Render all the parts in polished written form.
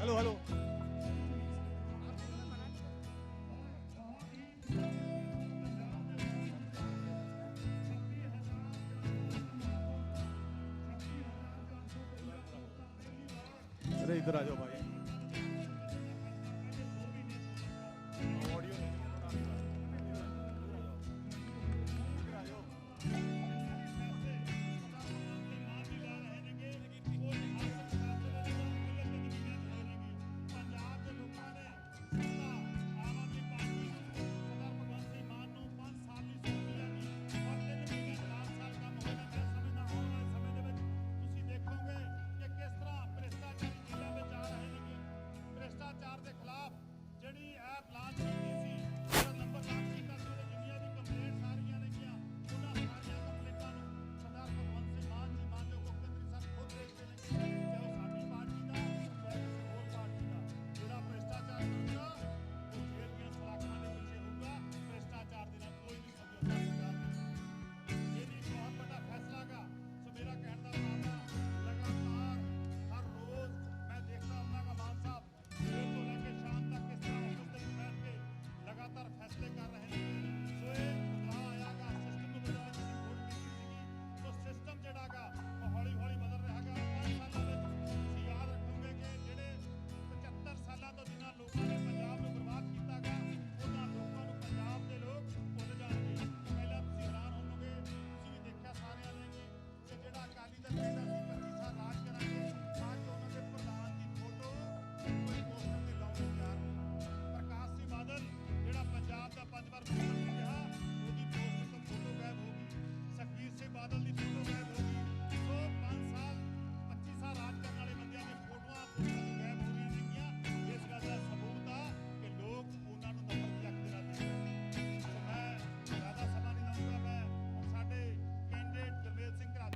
Hello hello. अरे इधर आ जाओ भाई।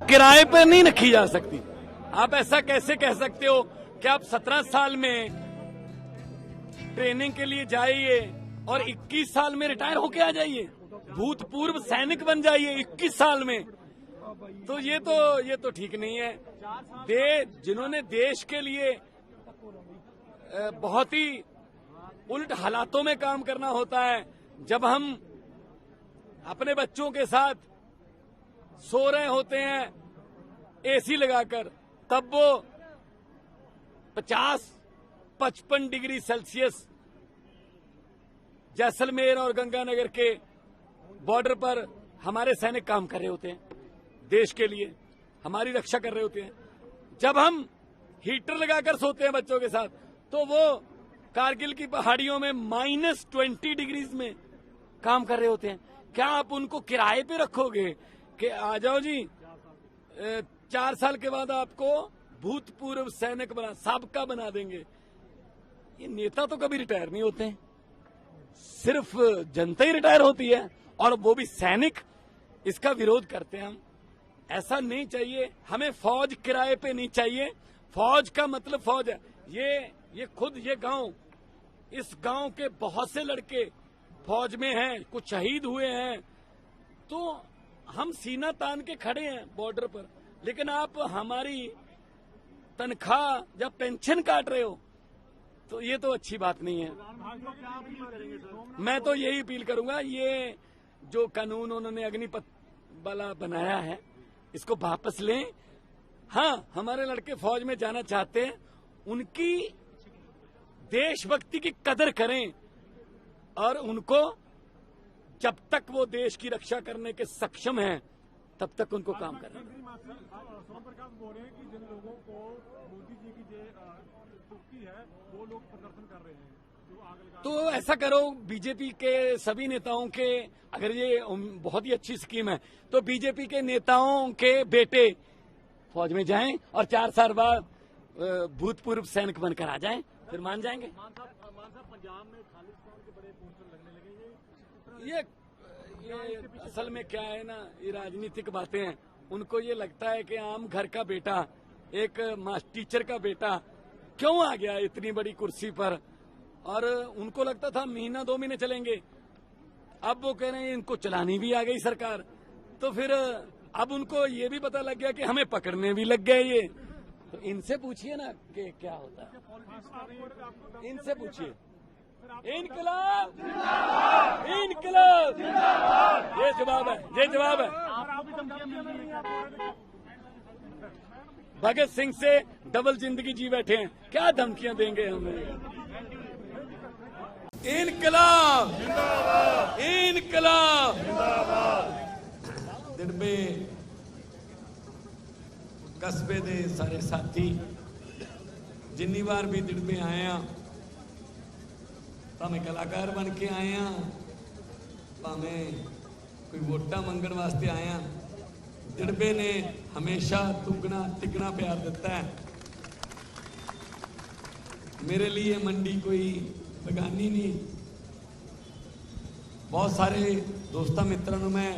किराए पर नहीं रखी जा सकती। आप ऐसा कैसे कह सकते हो कि आप 17 साल में ट्रेनिंग के लिए जाइए और 21 साल में रिटायर होके आ जाइए, भूतपूर्व सैनिक बन जाइए 21 साल में। तो ये तो ठीक नहीं है। जिन्होंने देश के लिए बहुत ही उल्ट हालातों में काम करना होता है, जब हम अपने बच्चों के साथ सो रहे होते हैं एसी लगाकर, तब वो 50-55 डिग्री सेल्सियस जैसलमेर और गंगानगर के बॉर्डर पर हमारे सैनिक काम कर रहे होते हैं, देश के लिए हमारी रक्षा कर रहे होते हैं। जब हम हीटर लगाकर सोते हैं बच्चों के साथ, तो वो कारगिल की पहाड़ियों में -20 डिग्रीज में काम कर रहे होते हैं। क्या आप उनको किराए पे रखोगे कि आ जाओ जी 4 साल के बाद आपको भूतपूर्व सैनिक साबका बना देंगे? ये नेता तो कभी रिटायर नहीं होते हैं, सिर्फ जनता ही रिटायर होती है, और वो भी सैनिक। इसका विरोध करते हैं हम। ऐसा नहीं चाहिए हमें। फौज किराए पे नहीं चाहिए। फौज का मतलब फौज है। ये खुद ये गांव, इस गांव के बहुत से लड़के फौज में हैं, कुछ शहीद हुए हैं। तो हम सीना तान के खड़े हैं बॉर्डर पर, लेकिन आप हमारी तनख्वाह या पेंशन काट रहे हो, तो ये तो अच्छी बात नहीं है। मैं तो यही अपील करूंगा, ये जो कानून उन्होंने अग्निपथ वाला बनाया है, इसको वापस लें। हाँ, हमारे लड़के फौज में जाना चाहते हैं, उनकी देशभक्ति की कदर करें, और उनको जब तक वो देश की रक्षा करने के सक्षम हैं, तब तक उनको काम करना। सोम प्रकाश बोल रहे हैं कि जिन लोगों को मोदी जी की चुप्पी है, वो लोग प्रदर्शन कर रहे हैं, जो आग लगा। तो ऐसा करो, बीजेपी के सभी नेताओं के, अगर ये बहुत ही अच्छी स्कीम है, तो बीजेपी के नेताओं के बेटे फौज में जाएं और 4 साल बाद भूतपूर्व सैनिक बनकर आ जाएं, फिर मान जाएंगे। पंजाब में खालिस्तान के बड़े पोस्टर लगने लगे। ये असल में क्या है ना, ये राजनीतिक बातें हैं। उनको ये लगता है कि आम घर का बेटा, एक टीचर का बेटा क्यों आ गया इतनी बड़ी कुर्सी पर, और उनको लगता था महीना 2 महीने चलेंगे। अब वो कह रहे हैं इनको चलानी भी आ गई सरकार, तो फिर अब उनको ये भी पता लग गया कि हमें पकड़ने भी लग गए ये। तो इनसे पूछिए ना कि क्या होता है, इनसे पूछिए। इनकलाब इनकलाब, ये जवाब है, ये जवाब है। भगत सिंह से डबल जिंदगी जी बैठे हैं, क्या धमकियां देंगे हमें। इनकलाब इनकलाब। दिड़बे कस्बे दे सारे साथी जिन्नी बार भी दिड़बे आए हैं, भावें कलाकार बन के आए हैं, भावें कोई वोटा मंगण वास्ते आए हैं, दिड़बे ने हमेशा दुगना तिगना प्यार दिता है। मेरे लिए मंडी कोई बेगानी नहीं। बहुत सारे दोस्तों मित्रों को मैं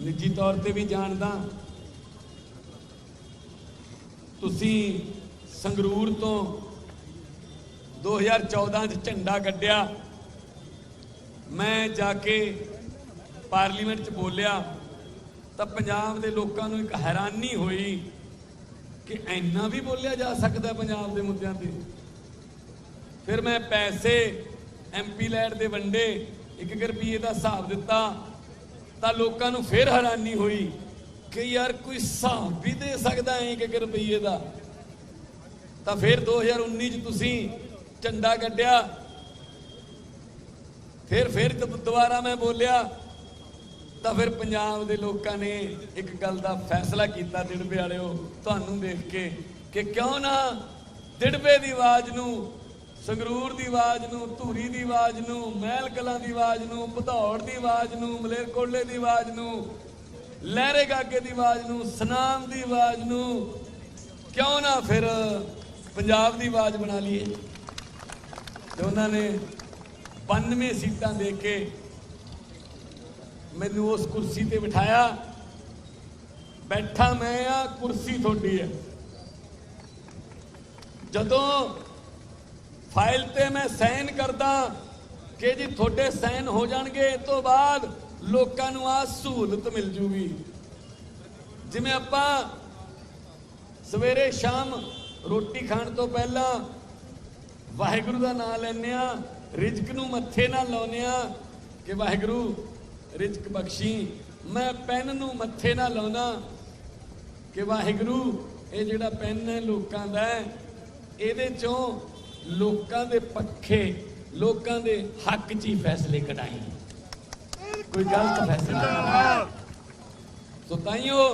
निजी तौर पर भी जानदा। तुसी संगरूर तो 2014 च झंडा कढ़िया, मैं जाके पार्लीमेंट च बोलिया तो पंजाब के लोगों को एक हैरानी हुई कि इन्ना भी बोलिया जा सकता पंजाब के मुद्दों पर। फिर मैं पैसे MP लैंड के वंडे 1 रुपये का हिसाब दिता तो लोगों को फिर हैरानी हुई कि यार कोई हिसाब भी दे सकता है 1 रुपये का। तो फिर 2019 तुसी झंडा कढ़िया, फिर जब दोबारा मैं बोलिया तो फिर पंजाब के लोगों ने एक गल का फैसला किया दिड़बे वालिओ तुहानूं देख के कि क्यों ना दिड़बे की आवाज़ नूं, संगरूर की आवाज़ नूं, धूरी की आवाज़ नूं, महल कलां की आवाज़ नूं, भदौड़ की आवाज़ नूं, मलेरकोटले की आवाज़ नूं, लहरे गागे की आवाज़ नूं, सनाम की आवाज़ नूं क्यों ना फिर पंजाब की आवाज़ बना लीए। तो उन्होंने 92 सीटां दे के मैनू उस कुर्सी ते बिठाया। बैठा मैं आ, कुर्सी थोड़ी है। जदों फाइल ते मैं साइन करदा कि जी थोड़े साइन हो जाएंगे, तो बाद लोकां नूं आ सहूलत मिल जूगी। जिवें आपां सवेरे शाम रोटी खाण तो पहला वाहिगुरू का नाम लैने आ, रिजक नूं मत्थे नाल लाउने आ कि वाहिगुरू रिजक बख्शी। मैं पेन नूं मत्थे नाल लाउणा कि वाहिगुरू ये जिहड़ा पेन है लोकां दा है, इहदे चों लोकां दे पक्खे, लोकां दे हक च ही फैसले कढाई, कोई गलत फैसला। तो ताइयों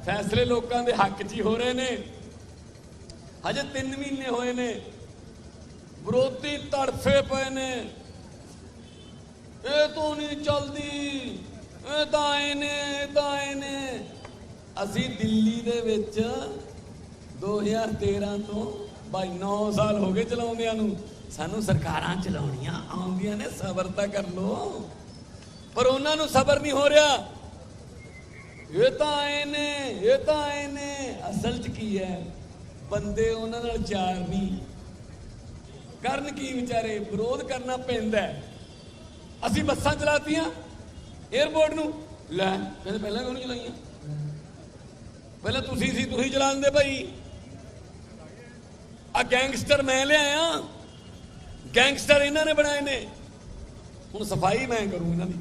फैसले लोकां दे हक च ही हो रहे ने। हजे 3 महीने होए ने, विरोधी तड़फे पे ने, ये तो नहीं चलती, ये तां आए ने। असी दिल्ली दे विच 2013 तो भाई 9 साल हो गए चलाउंदियां नूं, सानू सरकारां चलाउणियां आउंदियां ने, सबर तां कर लो। पर उन्हां नूं सबर नहीं हो रहा। ये तां आए ने, असल च की है, बंदे उन्हां नाल चार नहीं, करन की विचारे, विरोध करना पैंदा है। असी बसां चलातियां एयरपोर्ट नूं, लै कहते पहले क्यों नहीं चलाइयां, पहले तुसीं चलांदे भाई। आ गैंगस्टर मैं लिआया, गैंगस्टर इन्हां ने बनाए ने, हुण सफाई मैं करूं इन्हां दी।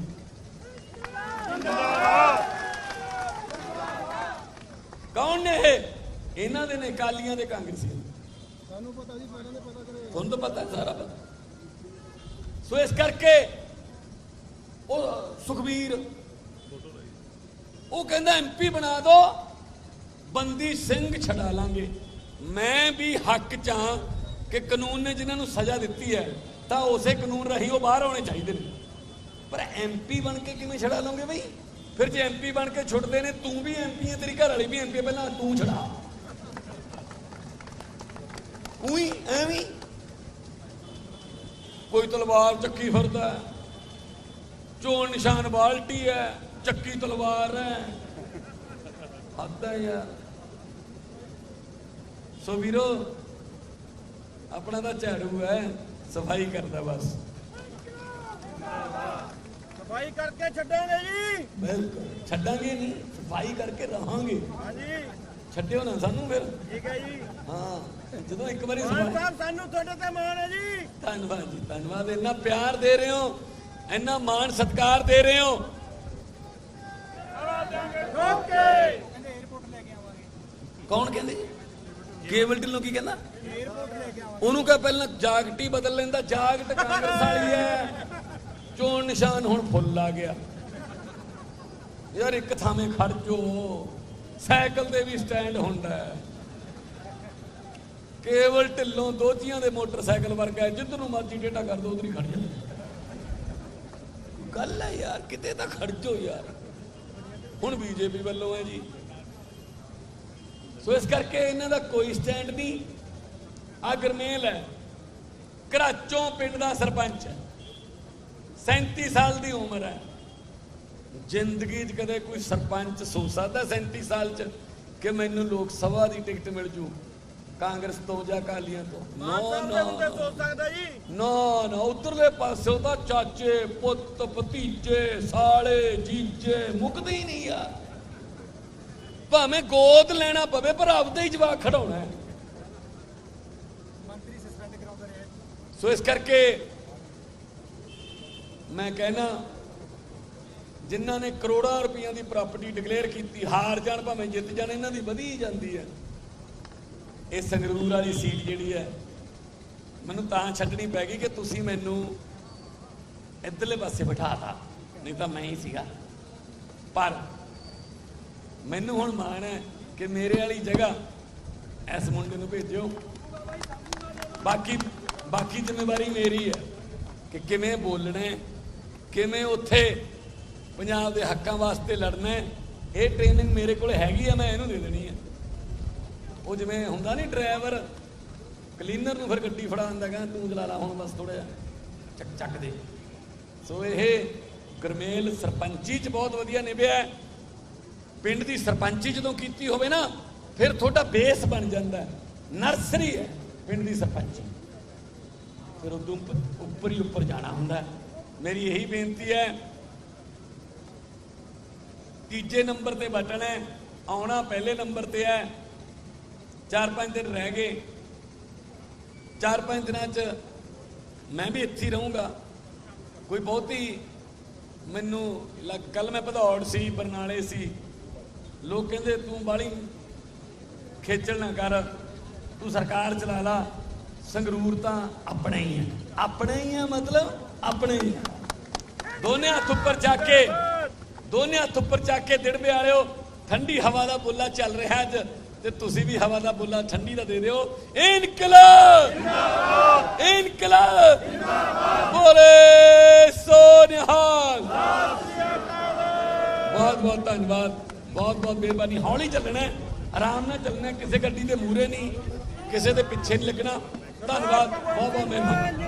कौन ने इन्हां दे ने, अकालियां दे, कांग्रेसियां दे। तुहानूं तो पता है, सारा पता। सो इस करके वो सुखबीर वो कहंदा MP बना दो, बंदी सिंह छड़ा लांगे। मैं भी हक च हां कि कानून ने जिन्होंने सजा दी है तो उसे कानून राही वो बाहर होने चाहिए, पर MP बन के किवें छड़ा लोगे बई। फिर जो MP बन के छुटते ने, तू भी MP है, तेरी घर वाली भी MP है, पहला तू छड़ा। उई एवं कोई तलवार चक्की फिरदा है, चोन निशान बाल्टी है, चक्की तलवार है, हद है यार। सो वीरो अपना तो झाड़ू है, सफाई करता बस, सफाई करके छड़ेंगे जी, बिल्कुल छड़ांगे नहीं, सफाई करके रहांगे। ਛੱਡਿਓ ਨਾ ਸਾਨੂੰ ਫਿਰ। ਠੀਕ ਹੈ ਜੀ। ਹਾਂ ਜਦੋਂ ਇੱਕ ਵਾਰੀ ਮਾਨ ਸਾਹਿਬ ਸਾਨੂੰ ਤੁਹਾਡੇ ਤੇ ਮਾਣ ਹੈ ਜੀ। ਧੰਨਵਾਦ ਜੀ, ਧੰਨਵਾਦ। ਇੰਨਾ ਪਿਆਰ ਦੇ ਰਹੇ ਹੋ, ਇੰਨਾ ਮਾਣ ਸਤਿਕਾਰ ਦੇ ਰਹੇ ਹੋ। ਓਕੇ। ਕੌਣ ਕਹਿੰਦੇ? ਕੇਵਲ ਢਿੱਲੋਂ ਕੀ ਕਹਿੰਦਾ? ਉਹਨੂੰ ਕਹ ਪਹਿਲਾਂ ਜਾਗਟੀ ਬਦਲ ਲੈਂਦਾ। ਜਾਗਟ ਕਾਂਗਰਸ ਵਾਲੀ ਹੈ, ਚੋਣ ਨਿਸ਼ਾਨ ਹੁਣ ਫੁੱਲ ਆ ਗਿਆ ਯਾਰ। ਇੱਕ ਥਾਵੇਂ ਖੜ ਜੋ, ਸਾਈਕਲ ਦੇ ਵੀ ਸਟੈਂਡ ਹੁੰਦਾ ਹੈ। ਕੇਵਲ ਢਿੱਲੋਂ ਦੋਜੀਆਂ ਦੇ ਮੋਟਰਸਾਈਕਲ ਵਰਗਾ, ਜਿੱਧਰ ਨੂੰ ਮਰਜ਼ੀ ਟੇਢਾ ਕਰ ਦੋ ਉਧਰ ਹੀ ਖੜ ਜਾਂਦਾ। ਗੱਲ ਹੈ ਯਾਰ, ਕਿਤੇ ਤਾਂ ਖੜ ਜੋ ਯਾਰ। ਹੁਣ ਬੀਜੇਪੀ ਵੱਲੋਂ ਹੈ ਜੀ, ਸੋ ਇਸ ਕਰਕੇ ਇਹਨਾਂ ਦਾ ਕੋਈ ਸਟੈਂਡ ਨਹੀਂ। ਆ ਗਰਮੇਲ ਹੈ, ਘਰਾਚੋਂ ਪਿੰਡ ਦਾ ਸਰਪੰਚ ਹੈ, 37 ਸਾਲ ਦੀ ਉਮਰ ਹੈ। ਜ਼ਿੰਦਗੀ 'ਚ ਕਦੇ ਕੋਈ ਸਰਪੰਚ ਸੋਚ ਸਕਦਾ 37 ਸਾਲ 'ਚ ਕਿ ਮੈਨੂੰ ਲੋਕ ਸਭਾ ਦੀ ਟਿਕਟ ਮਿਲ ਜੂ ਕਾਂਗਰਸ ਤੋਂ ਜਾਂ ਅਕਾਲੀਆਂ ਤੋਂ? ਮਾਨ ਸਾਹਿਬ ਦੇ ਮੁੰਡੇ ਸੋਚ ਸਕਦਾ ਜੀ? ਨਾ ਨਾ, ਉਧਰਲੇ ਪਾਸੇ ਤਾਂ ਚਾਚੇ ਪੁੱਤ ਭਤੀਜੇ ਸਾਲੇ ਜੀਜੇ ਮੁੱਕਦੇ ਹੀ ਨਹੀਂ ਯਾਰ। ਭਾਵੇਂ ਗੋਦ ਲੈਣਾ ਪਵੇ ਪਰ ਆਪਦਾ ਹੀ ਜਵਾਕ ਖੜਾਉਣਾ ਹੈ। ਮੰਤਰੀ ਸਸਪੈਂਡ ਕਰਾਉਂਦੇ ਰਹੇ। ਸੋ ਇਸ ਕਰਕੇ ਮੈਂ ਕਹਿਣਾ, ਜਿਨ੍ਹਾਂ ਨੇ ਕਰੋੜਾਂ ਰੁਪਈਆਂ ਦੀ ਪ੍ਰਾਪਰਟੀ ਡਿਕਲੇਅਰ ਕੀਤੀ, ਹਾਰ ਜਾਣ ਭਾਵੇਂ ਜਿੱਤ ਜਾਣ, ਇਹਨਾਂ ਦੀ ਵਧੀ ਜਾਂਦੀ ਹੈ। ਇਹ ਸੰਗਰੂਰ ਵਾਲੀ ਸੀਟ ਜਿਹੜੀ ਹੈ ਮੈਨੂੰ ਤਾਂ ਛੱਡਣੀ ਪੈ ਗਈ ਕਿ ਤੁਸੀਂ ਮੈਨੂੰ ਇੱਧਰਲੇ ਪਾਸੇ ਬਿਠਾਤਾ, ਨਹੀਂ ਤਾਂ ਮੈਂ ਹੀ ਸੀਗਾ। ਪਰ ਮੈਨੂੰ ਹੁਣ ਮਾਣ ਹੈ ਕਿ ਮੇਰੇ ਵਾਲੀ ਜਗ੍ਹਾ ਇਸ ਮੁੰਡੇ ਨੂੰ ਭੇਜਿਓ। ਬਾਕੀ ਜ਼ਿੰਮੇਵਾਰੀ ਮੇਰੀ ਹੈ ਕਿ ਕਿਵੇਂ ਬੋਲਣਾ ਹੈ, ਕਿਵੇਂ ਉੱਥੇ ਪੰਜਾਬ ਦੇ ਹੱਕਾਂ ਵਾਸਤੇ ਲੜਨਾ ਹੈ। ਇਹ ਟ੍ਰੇਨਿੰਗ ਮੇਰੇ ਕੋਲ ਹੈਗੀ ਆ, ਮੈਂ ਇਹਨੂੰ ਦੇ ਦੇਣੀ ਹੈ। ਉਹ ਜਿਵੇਂ ਹੁੰਦਾ ਨਹੀਂ ਡਰਾਈਵਰ ਕਲੀਨਰ ਨੂੰ ਫਿਰ ਗੱਡੀ ਫੜਾ ਦਿੰਦਾ, ਕਹਿੰਦਾ ਤੂੰ ਚਲਾ ਲਾ ਹੁਣ ਬਸ ਥੋੜਾ ਜਿਹਾ ਚੱਕ ਦੇ। ਸੋ ਇਹ ਗਰਮੇਲ ਸਰਪੰਚੀ 'ਚ ਬਹੁਤ ਵਧੀਆ ਨਿਭਿਆ। ਪਿੰਡ ਦੀ ਸਰਪੰਚੀ ਜਦੋਂ ਕੀਤੀ ਹੋਵੇ ਨਾ, ਫਿਰ ਤੁਹਾਡਾ ਬੇਸ ਬਣ ਜਾਂਦਾ, ਨਰਸਰੀ ਹੈ ਪਿੰਡ ਦੀ ਸਰਪੰਚੀ। ਫਿਰ ਉਦੋਂ ਉੱਪਰ ਹੀ ਉੱਪਰ ਜਾਣਾ ਹੁੰਦਾ। ਮੇਰੀ ਇਹੀ ਬੇਨਤੀ ਹੈ, ਤੀਜੇ ਨੰਬਰ ਤੇ ਬਟਨ ਹੈ, ਆਉਣਾ ਪਹਿਲੇ ਨੰਬਰ ਤੇ ਹੈ। 4-5 ਦਿਨ ਰਹਿ ਗਏ, 4-5 ਦਿਨਾਂ 'ਚ ਮੈਂ ਵੀ ਇੱਥੇ ਹੀ ਰਹੂੰਗਾ। ਕੋਈ ਬਹੁਤੀ ਮੈਨੂੰ ਕੱਲ ਮੈਂ ਭਦੌੜ ਸੀ, ਬਰਨਾਲੇ ਸੀ, ਲੋਕ ਕਹਿੰਦੇ ਤੂੰ ਬਾਹਲੀ ਖੇਚਲ ਨਾ ਕਰ, ਤੂੰ ਸਰਕਾਰ ਚਲਾ ਲਾ, ਸੰਗਰੂਰ ਤਾਂ ਆਪਣਾ ਹੀ ਹੈ। ਆਪਣਾ ਹੀ ਹੈ ਮਤਲਬ ਆਪਣੇ ਹੀ। ਦੋਨੇ ਹੱਥ ਉੱਪਰ ਚੱਕ ਕੇ ਦਿੜਬੇ ਵਾਲਿਓ, ਠੰਡੀ ਹਵਾ ਦਾ ਬੁੱਲਾ ਚੱਲ ਰਿਹਾ ਅੱਜ, ਤੇ ਤੁਸੀਂ ਵੀ ਹਵਾ ਦਾ ਬੁੱਲਾ ਠੰਡੀ ਦਾ ਦੇ ਦਿਓ। ਇਨਕਲਾਬ ਇਨਕਲਾਬ ਬੋਲੇ ਸੋ ਨਿਹਾਲ। ਬਹੁਤ ਬਹੁਤ ਧੰਨਵਾਦ, ਬਹੁਤ ਬਹੁਤ ਮਿਹਰਬਾਨੀ। ਹੌਲੀ ਚੱਲਣਾ, ਆਰਾਮ ਨਾਲ ਚੱਲਣਾ, ਕਿਸੇ ਗੱਡੀ ਦੇ ਮੂਹਰੇ ਨਹੀਂ, ਕਿਸੇ ਦੇ ਪਿੱਛੇ ਨਹੀਂ ਲੱਗਣਾ। ਧੰਨਵਾਦ, ਬਹੁਤ ਬਹੁਤ ਮਿਹਰਬਾਨੀ।